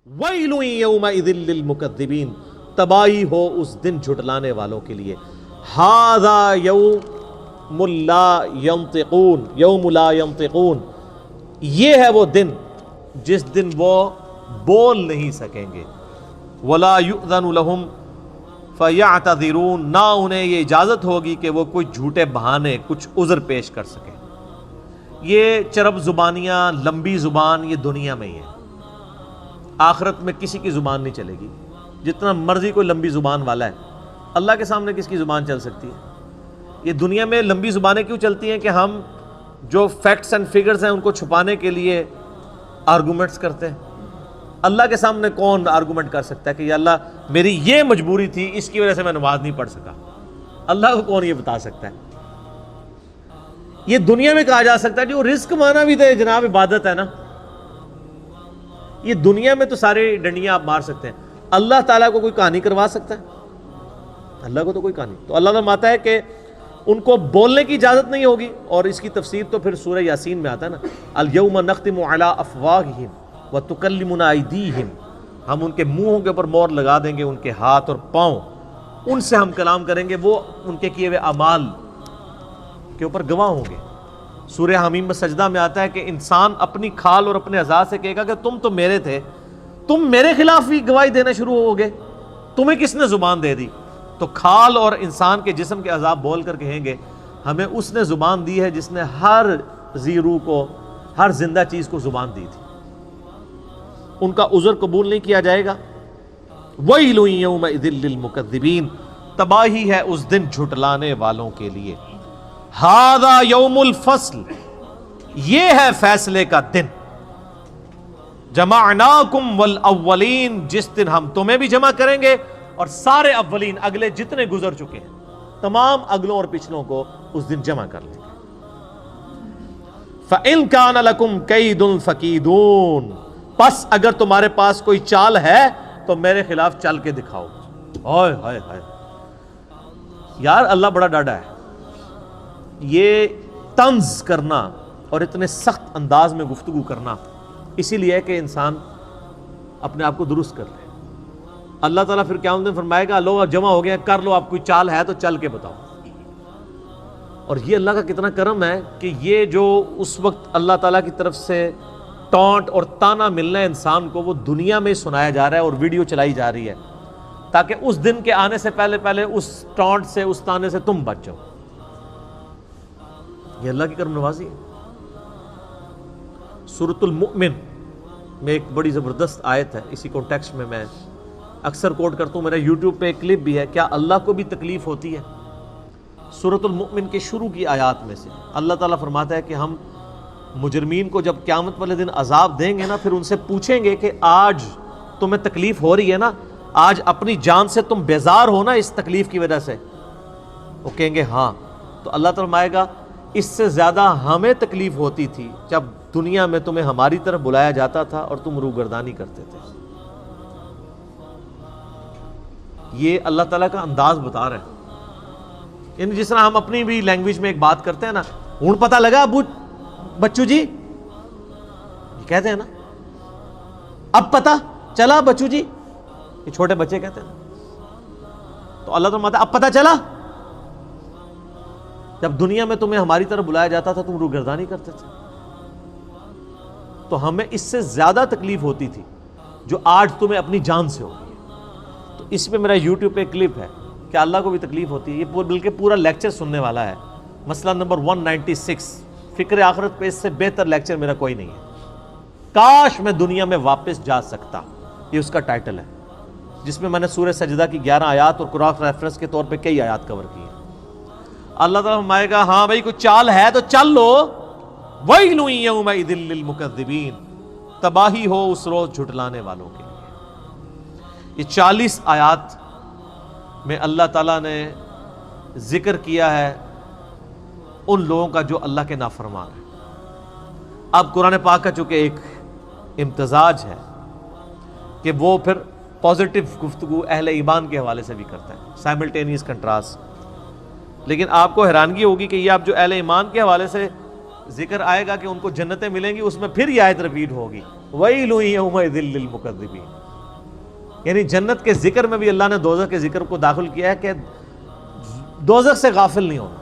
وَيْلٌ يَوْمَئِذٍ لِّلْمُكَذِّبِينَ، تباہی ہو اس دن جھٹلانے والوں کے لیے. هَذَا يَوْمُ لَا يَنطِقُونَ، یوم لا ينطقون، یہ ہے وہ دن جس دن وہ بول نہیں سکیں گے. وَلَا يُؤْذَنُ لَهُمْ فَيَعْتَذِرُونَ، نہ انہیں یہ اجازت ہوگی کہ وہ کوئی جھوٹے بہانے، کچھ عذر پیش کر سکیں. یہ چرب زبانیاں، لمبی زبان، یہ دنیا میں ہی ہے. آخرت میں کسی کی زبان نہیں چلے گی. جتنا مرضی کوئی لمبی زبان والا ہے، اللہ کے سامنے کس کی زبان چل سکتی ہے؟ یہ دنیا میں لمبی زبانیں کیوں چلتی ہیں کہ ہم جو فیکٹس اینڈ فگرز ہیں ان کو چھپانے کے لیے آرگومنٹس کرتے ہیں. اللہ کے سامنے کون آرگومنٹ کر سکتا ہے کہ یا اللہ میری یہ مجبوری تھی، اس کی وجہ سے میں نماز نہیں پڑھ سکا؟ اللہ کو کون یہ بتا سکتا ہے؟ یہ دنیا میں کہا جا سکتا ہے جو رزق مانا بھی دے جناب عبادت ہے نا. یہ دنیا میں تو سارے ڈنڈیاں آپ مار سکتے ہیں، اللہ تعالیٰ کو کوئی کہانی کروا سکتا ہے؟ اللہ کو تو کوئی کہانی. تو اللہ فرماتا ہے کہ ان کو بولنے کی اجازت نہیں ہوگی. اور اس کی تفسیر تو پھر سورہ یاسین میں آتا ہے نا، الیوم نختم علی افواہہم وتکلمنا ایدیہم، ہم ان کے منہوں کے اوپر مہر لگا دیں گے، ان کے ہاتھ اور پاؤں، ان سے ہم کلام کریں گے، وہ ان کے کیے ہوئے اعمال کے اوپر گواہ ہوں گے. سورہ حمیم میں سجدہ میں آتا ہے کہ انسان اپنی کھال اور اپنے اعضاء سے کہے گا کہ تم تو میرے تھے، تم میرے خلاف بھی گواہی دینا شروع ہو گے، تمہیں کس نے زبان دے دی؟ تو کھال اور انسان کے جسم کے اعضاء بول کر کہیں گے ہمیں اس نے زبان دی ہے جس نے ہر ذی روح کو، ہر زندہ چیز کو زبان دی تھی. ان کا عذر قبول نہیں کیا جائے گا. وَيْلٌ يَوْمَئِذٍ لِّلْمُكَذِّبِينَ، تباہی ہے اس دن جھٹلانے والوں کے لیے. هَذَا يَوْمُ الْفَصْلِ، یہ ہے فیصلے کا دن. جَمَعْنَاكُمْ وَالْأَوَّلِينَ، جس دن ہم تمہیں بھی جمع کریں گے اور سارے اولین، اگلے جتنے گزر چکے ہیں تمام اگلوں اور پچھلوں کو اس دن جمع کر لیں گے. فَإِن كَانَ لَكُمْ كَيْدٌ فَكِيدُونِ، پس اگر تمہارے پاس کوئی چال ہے تو میرے خلاف چل کے دکھاؤ. ہائے ہائے ہائے یار، اللہ بڑا ڈاڈا ہے. یہ طنز کرنا اور اتنے سخت انداز میں گفتگو کرنا اسی لیے کہ انسان اپنے آپ کو درست کر لے. اللہ تعالیٰ پھر قیامت میں فرمائے گا لوگ جمع ہو گئے ہیں، کر لو، آپ کوئی چال ہے تو چل کے بتاؤ. اور یہ اللہ کا کتنا کرم ہے کہ یہ جو اس وقت اللہ تعالیٰ کی طرف سے ٹانٹ اور تانا ملنا ہے انسان کو، وہ دنیا میں سنایا جا رہا ہے اور ویڈیو چلائی جا رہی ہے تاکہ اس دن کے آنے سے پہلے اس ٹانٹ سے، اس تانے سے تم بچ جاؤ. یہ اللہ کی کرم نوازی ہے. سورۃ المؤمن میں ایک بڑی زبردست آیت ہے، اسی کانٹیکسٹ میں میں اکثر کوٹ کرتا ہوں، میرا یوٹیوب پہ ایک کلپ بھی ہے، کیا اللہ کو بھی تکلیف ہوتی ہے؟ سورۃ المؤمن کے شروع کی آیات میں سے اللہ تعالیٰ فرماتا ہے کہ ہم مجرمین کو جب قیامت والے دن عذاب دیں گے نا، پھر ان سے پوچھیں گے کہ آج تمہیں تکلیف ہو رہی ہے نا، آج اپنی جان سے تم بیزار ہو نا اس تکلیف کی وجہ سے؟ وہ کہیں گے ہاں. تو اللہ تعالیٰ فرمائے گا اس سے زیادہ ہمیں تکلیف ہوتی تھی جب دنیا میں تمہیں ہماری طرف بلایا جاتا تھا اور تم روگردانی کرتے تھے. یہ اللہ تعالیٰ کا انداز بتا رہے ہیں. یعنی جس طرح ہم اپنی بھی لینگویج میں ایک بات کرتے ہیں نا، ہوں پتہ لگا ابو بچو جی، یہ کہتے ہیں نا، اب پتہ چلا بچو جی، یہ چھوٹے بچے کہتے ہیں. تو اللہ تعالیٰ اب پتہ چلا، جب دنیا میں تمہیں ہماری طرف بلایا جاتا تھا تم روگردانی کرتے تھے. تو ہمیں اس سے زیادہ تکلیف ہوتی تھی جو آج تمہیں اپنی جان سے ہو گئی. تو اس پہ میرا یوٹیوب پہ کلپ ہے کہ اللہ کو بھی تکلیف ہوتی ہے. یہ بلکہ پورا لیکچر سننے والا ہے، مسئلہ نمبر 196. فکر آخرت پہ اس سے بہتر لیکچر میرا کوئی نہیں ہے. کاش میں دنیا میں واپس جا سکتا، یہ اس کا ٹائٹل ہے، جس میں میں نے سورہ سجدہ کی 11 آیات اور قرآن ریفرنس کے طور پہ کئی آیات کور کی ہیں. اللہ تعالیٰ فرمائے گا ہاں بھائی کوئی چال ہے تو چل لو. وَيْلٌ يَوْمَئِذٍ لِّلْمُكَذِّبِينَ، تباہی ہو اس روز جھٹلانے والوں کے لیے. یہ 40 آیات میں اللہ تعالیٰ نے ذکر کیا ہے ان لوگوں کا جو اللہ کے نافرمان ہیں. اب قرآن پاک کا چونکہ ایک امتزاج ہے کہ وہ پھر پازیٹیو گفتگو اہل ایمان کے حوالے سے بھی کرتا ہے، سائملٹینیس کنٹراسٹ. لیکن آپ کو حیرانگی ہوگی کہ یہ آپ جو اہل ایمان کے حوالے سے ذکر آئے گا کہ ان کو جنتیں ملیں گی، اس میں پھر یہ آیت ریپیٹ ہوگی وَيْلٌ يَوْمَئِذٍ لِّلْمُكَذِّبِينَ. یعنی جنت کے ذکر میں بھی اللہ نے دوزخ کے ذکر کو داخل کیا ہے کہ دوزخ سے غافل نہیں ہونا.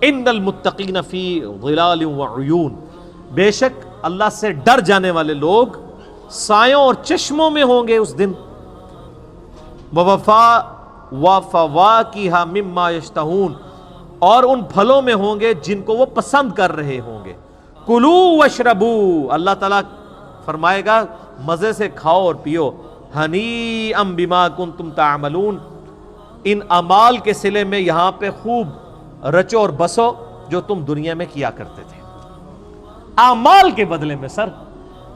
ان المتقین فی ظلال وعیون، بے شک اللہ سے ڈر جانے والے لوگ سایوں اور چشموں میں ہوں گے اس دن. وفواکہ مما یشتہون، اور ان پھلوں میں ہوں گے جن کو وہ پسند کر رہے ہوں گے. کلو واشربو، اللہ تعالیٰ فرمائے گا مزے سے کھاؤ اور پیو. ہنیئا بما کنتم تعملون، ان اعمال کے صلے میں یہاں پہ خوب رچو اور بسو جو تم دنیا میں کیا کرتے تھے. اعمال کے بدلے میں سر،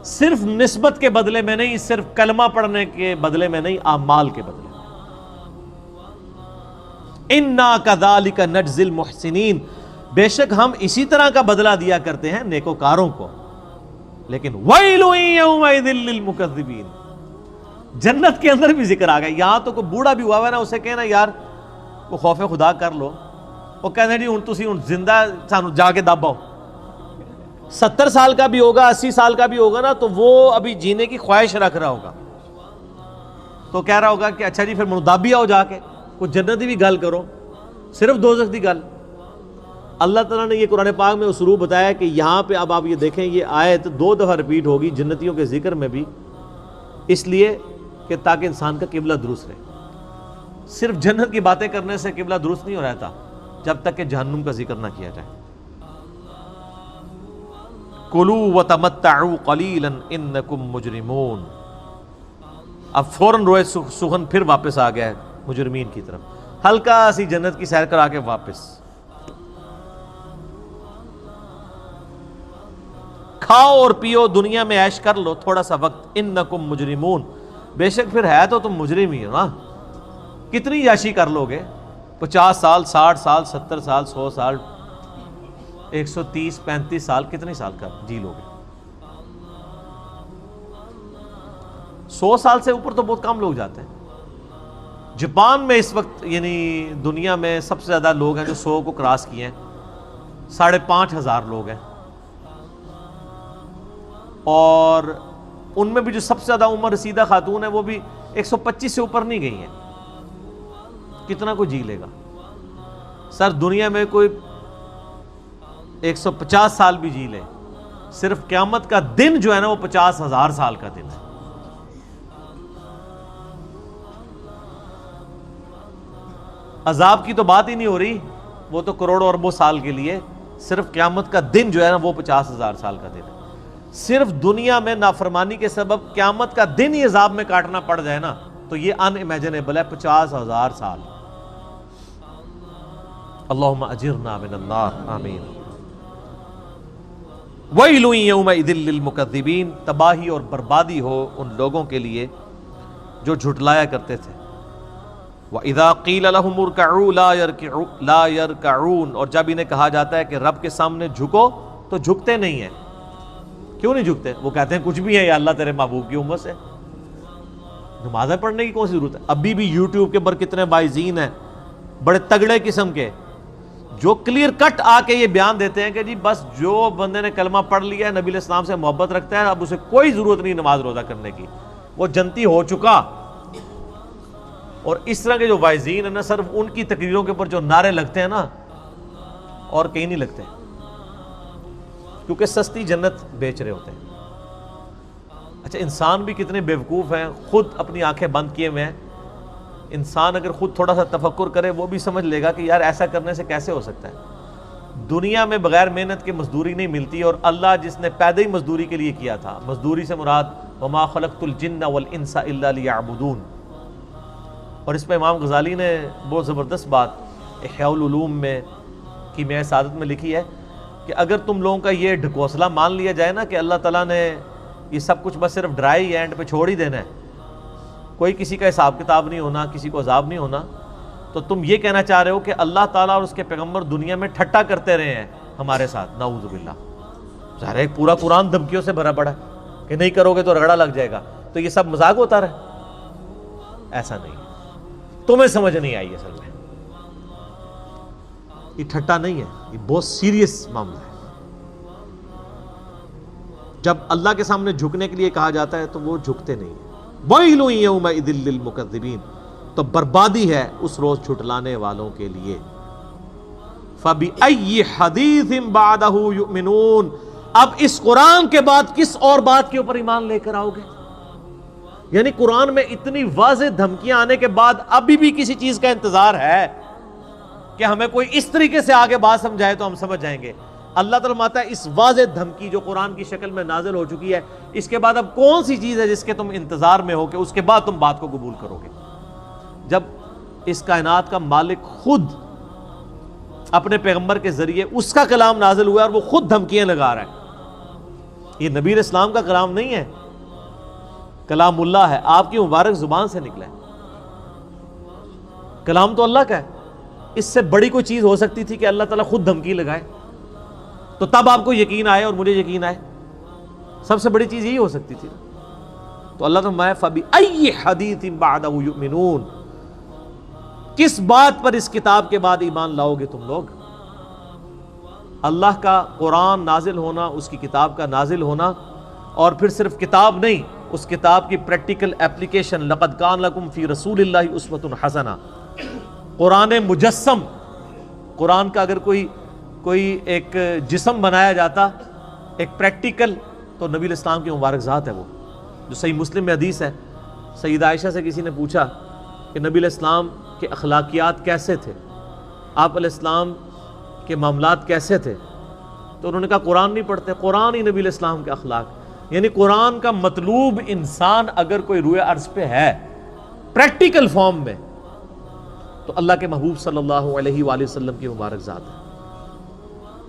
صرف نسبت کے بدلے میں نہیں، صرف کلمہ پڑھنے کے بدلے میں نہیں، اعمال کے بدلے میں. اِنَّا كَذَلِكَ نَجْزِي الْمُحْسِنِينَ، بے شک ہم اسی طرح کا بدلہ دیا کرتے ہیں نیکوکاروں کو. لیکن وَيْلٌ يَوْمَئِذٍ لِّلْمُكَذِّبِينَ، جنت کے اندر بھی ذکر آ گیا. یہاں تو کوئی بوڑھا بھی ہوا ہے نا، اسے کہنا یار کو خوف خدا کر لو، وہ کہتے ہیں جی ہن تسی ہن زندہ سانو جا کے دباؤ. 70 سال کا بھی ہوگا، 80 سال کا بھی ہوگا نا، تو وہ ابھی جینے کی خواہش رکھ رہا ہوگا، تو کہہ رہا ہوگا کہ اچھا جی پھر منو دابی آؤ جا کے، کوئی جنتی بھی گل کرو، صرف دوزخ دی گل. اللہ تعالیٰ نے یہ قرآن پاک میں اسلوب بتایا کہ یہاں پہ اب آپ یہ دیکھیں یہ آیت 2 دفعہ ریپیٹ ہوگی جنتیوں کے ذکر میں بھی، اس لیے کہ تاکہ انسان کا قبلہ درست رہے. صرف جنت کی باتیں کرنے سے قبلہ درست نہیں ہو رہتا جب تک کہ جہنم کا ذکر نہ کیا جائے. کلوا وتمتعوا قلیلا انکم مجرمون. اب فوراً روئے سخن پھر واپس آ گیا ہے مجرمین کی طرف، ہلکا سی جنت کی سیر کرا کے واپس. کھاؤ اور پیو، دنیا میں عیش کر لو تھوڑا سا وقت. انکم مجرمون، بے شک پھر ہے تو تم مجرم ہی ہو نا. کتنی عیاشی کر لو گے؟ 50 سال، 60 سال، 70 سال، 100 سال، 130 35 سال، کتنے سال کا جی لو گے؟ 100 سال سے اوپر تو بہت کم لوگ جاتے ہیں. جاپان میں اس وقت یعنی دنیا میں سب سے زیادہ لوگ ہیں جو 100 کو کراس کیے ہیں، 5,500 لوگ ہیں. اور ان میں بھی جو سب سے زیادہ عمر رسیدہ خاتون ہے وہ بھی 125 سے اوپر نہیں گئی ہیں. کتنا کوئی جی لے گا سر؟ دنیا میں کوئی 150 سال بھی جی لے، صرف قیامت کا دن جو ہے نا وہ 50,000 سال کا دن ہے. عذاب کی تو بات ہی نہیں ہو رہی، وہ تو کروڑوں اربوں سال کے لیے. صرف قیامت کا دن جو ہے نا وہ 50,000 سال کا دن ہے. صرف دنیا میں نافرمانی کے سبب قیامت کا دن ہی عذاب میں کاٹنا پڑ جائے نا تو یہ ان امیجنیبل ہے. 50,000 سال. اللہم اجرنا من النار، آمین. ویل یومئذ للمکذبین، تباہی اور بربادی ہو ان لوگوں کے لیے جو جھٹلایا کرتے تھے. وَإِذَا قِيلَ لَهُمُ ارْكَعُوا لَا يَرْكَعُونَ، اور جب انہیں کہا جاتا ہے کہ رب کے سامنے جھکو تو جھکتے نہیں ہیں. کیوں نہیں جھکتے؟ وہ کہتے ہیں کچھ بھی ہے یا اللہ تیرے محبوب کی امت سے، نمازیں پڑھنے کی کون سی ضرورت ہے؟ ابھی بھی یوٹیوب کے اوپر کتنے باعثین ہیں بڑے تگڑے قسم کے جو کلیئر کٹ آ کے یہ بیان دیتے ہیں کہ جی بس جو بندے نے کلمہ پڑھ لیا ہے، نبی علیہ السلام سے محبت رکھتا ہے، اب اسے کوئی ضرورت نہیں نماز روزہ کرنے کی، وہ جنتی ہو چکا. اور اس طرح کے جو واعظین ہیں نا، صرف ان کی تقریروں کے اوپر جو نعرے لگتے ہیں نا اور کہیں نہیں لگتے، کیونکہ سستی جنت بیچ رہے ہوتے ہیں. اچھا انسان بھی کتنے بیوقوف ہیں، خود اپنی آنکھیں بند کیے ہوئے ہیں. انسان اگر خود تھوڑا سا تفکر کرے وہ بھی سمجھ لے گا کہ یار ایسا کرنے سے کیسے ہو سکتا ہے. دنیا میں بغیر محنت کے مزدوری نہیں ملتی، اور اللہ جس نے پیدا ہی مزدوری کے لیے کیا تھا، مزدوری سے مراد وما خلقت الجن والانس الا لیعبدون. اور اس پہ امام غزالی نے بہت زبردست بات احیاء العلوم میں کی میں سعادت میں لکھی ہے کہ اگر تم لوگوں کا یہ ڈھکوسلا مان لیا جائے نا کہ اللہ تعالیٰ نے یہ سب کچھ بس صرف ڈرائی اینڈ پہ چھوڑ ہی دینا ہے، کوئی کسی کا حساب کتاب نہیں ہونا، کسی کو عذاب نہیں ہونا، تو تم یہ کہنا چاہ رہے ہو کہ اللہ تعالیٰ اور اس کے پیغمبر دنیا میں ٹھٹا کرتے رہے ہیں ہمارے ساتھ. نعوذ باللہ. ظاہر ہے پورا قرآن دھمکیوں سے بھرا پڑا ہے کہ نہیں کرو گے تو رگڑا لگ جائے گا، تو یہ سب مذاق ہوتا رہے؟ ایسا نہیں، تمہیں سمجھ نہیں آئی اصل میں. یہ ٹھٹا نہیں ہے، یہ بہت سیریس معاملہ ہے. جب اللہ کے سامنے جھکنے کے لیے کہا جاتا ہے تو وہ جھکتے نہیں ہیں۔ وَيْلٌ يَوْمَئِذٍ لِّلْمُكَذِّبِينَ، تو بربادی ہے اس روز جھٹلانے والوں کے لیے۔ فَبِأَيِّ حَدِيثٍ بَعْدَهُ يُؤْمِنُونَ، اب اس قرآن کے بعد کس اور بات کے اوپر ایمان لے کر آؤ گے؟ یعنی قرآن میں اتنی واضح دھمکیاں آنے کے بعد ابھی بھی کسی چیز کا انتظار ہے کہ ہمیں کوئی اس طریقے سے آگے بات سمجھائے تو ہم سمجھ جائیں گے۔ اللہ تعالیٰ فرماتا ہے اس واضح دھمکی جو قرآن کی شکل میں نازل ہو چکی ہے، اس کے بعد اب کون سی چیز ہے جس کے تم انتظار میں ہو کہ اس کے بعد تم بات کو قبول کرو گے؟ جب اس کائنات کا مالک خود اپنے پیغمبر کے ذریعے اس کا کلام نازل ہوا ہے اور وہ خود دھمکیاں لگا رہا ہے۔ یہ نبی اسلام کا کلام نہیں ہے، کلام اللہ ہے، آپ کی مبارک زبان سے نکلا ہے، کلام تو اللہ کا ہے۔ اس سے بڑی کوئی چیز ہو سکتی تھی کہ اللہ تعالیٰ خود دھمکی لگائے تو تب آپ کو یقین آئے اور مجھے یقین آئے؟ سب سے بڑی چیز یہی ہو سکتی تھی۔ تو اللہ تعالیٰ فَبِأَيِّ حَدِيثٍ بَعْدَهُ يُؤْمِنُونَ، کس بات پر اس کتاب کے بعد ایمان لاؤ گے تم لوگ؟ اللہ کا قرآن نازل ہونا، اس کی کتاب کا نازل ہونا، اور پھر صرف کتاب نہیں، اس کتاب کی پریکٹیکل اپلیکیشن۔ لَقَدْ كَانَ لَكُمْ فِي رَسُولِ اللَّهِ أُسْوَةٌ حَسَنَةٌ، قرآن مجسم، قرآن کا اگر کوئی ایک جسم بنایا جاتا، ایک پریکٹیکل، تو نبی الاسلام کی مبارک ذات ہے وہ، جو صحیح مسلم میں حدیث ہے۔ سیدہ عائشہ سے کسی نے پوچھا کہ نبی الاسلام کے اخلاقیات کیسے تھے، آپ علیہ السلام کے معاملات کیسے تھے؟ تو انہوں نے کہا قرآن نہیں پڑھتے، قرآن ہی نبی الاسلام کے اخلاق۔ یعنی قرآن کا مطلوب انسان اگر کوئی روئے عرض پہ ہے پریکٹیکل فارم میں، تو اللہ کے محبوب صلی اللہ علیہ وآلہ وسلم کی مبارک ذات ہے۔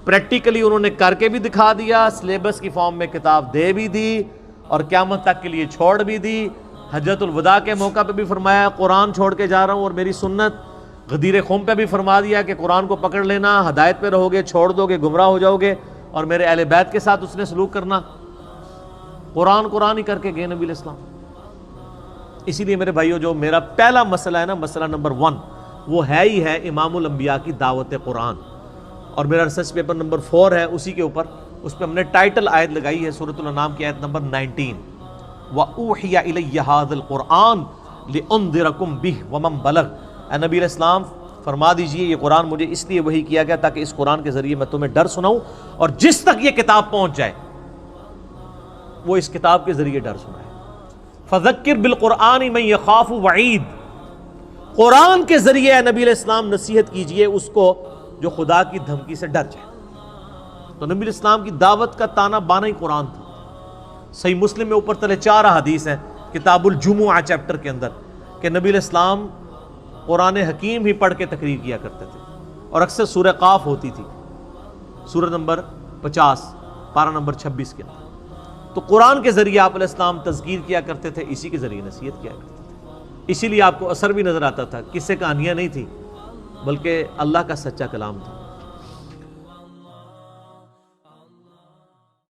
پریکٹیکلی انہوں نے کر کے بھی دکھا دیا، سلیبس کی فارم میں کتاب دے بھی دی، اور قیامت تک کے لیے چھوڑ بھی دی۔ حجۃ الوداع کے موقع پہ بھی فرمایا قرآن چھوڑ کے جا رہا ہوں اور میری سنت۔ غدیر خم پہ بھی فرما دیا کہ قرآن کو پکڑ لینا، ہدایت پہ رہو گے، چھوڑ دو گے گمراہ ہو جاؤ گے، اور میرے اہل بیت کے ساتھ اس نے سلوک کرنا۔ قرآن ہی کر کے گئے نبی الاسلام۔ اسی لیے میرے بھائیو، جو میرا پہلا مسئلہ ہے نا، مسئلہ نمبر 1، وہ ہے ہی ہے امام الانبیاء کی دعوت قرآن، اور میرا ریسرچ پیپر نمبر 4 ہے اسی کے اوپر۔ اس پہ ہم نے ٹائٹل آیت لگائی ہے سورۃ الانعام کی آیت نمبر 19، وَأُوحِيَ إِلَيَّ هَذَا الْقُرْآنُ لِأُنذِرَكُمْ بِهِ وَمَنْ بَلَغَ، اے نبی علیہ السلام فرما دیجئے یہ قرآن مجھے اس لیے وحی کیا گیا تاکہ اس قرآن کے ذریعے میں تمہیں ڈر سناؤں، اور جس تک یہ کتاب پہنچ جائے وہ اس کتاب کے ذریعے ڈر سنائے۔ فَذَكِّرْ بِالْقُرْآنِ مَنْ يَخَافُ وَعِيدٍ، قرآن کے ذریعے اے نبی علیہ السلام نصیحت کیجئے اس کو جو خدا کی دھمکی سے ڈر جائے۔ تو نبی علیہ السلام کی دعوت کا تانا بانا ہی قرآن تھا۔ صحیح مسلم میں اوپر تلے 4 حدیث ہیں کتاب الجمعہ چیپٹر کے اندر، کہ نبی علیہ السلام قرآن حکیم ہی پڑھ کے تقریر کیا کرتے تھے، اور اکثر سورہ قاف ہوتی تھی، سورہ نمبر 50 پارہ نمبر 26 کے اندر۔ تو قرآن کے ذریعے آپ علیہ السلام تذکیر کیا کرتے تھے، اسی کے ذریعے نصیحت کیا کرتے تھے۔ اسی لیے آپ کو اثر بھی نظر آتا تھا، قصے کہانیاں نہیں تھی، بلکہ اللہ کا سچا کلام تھا۔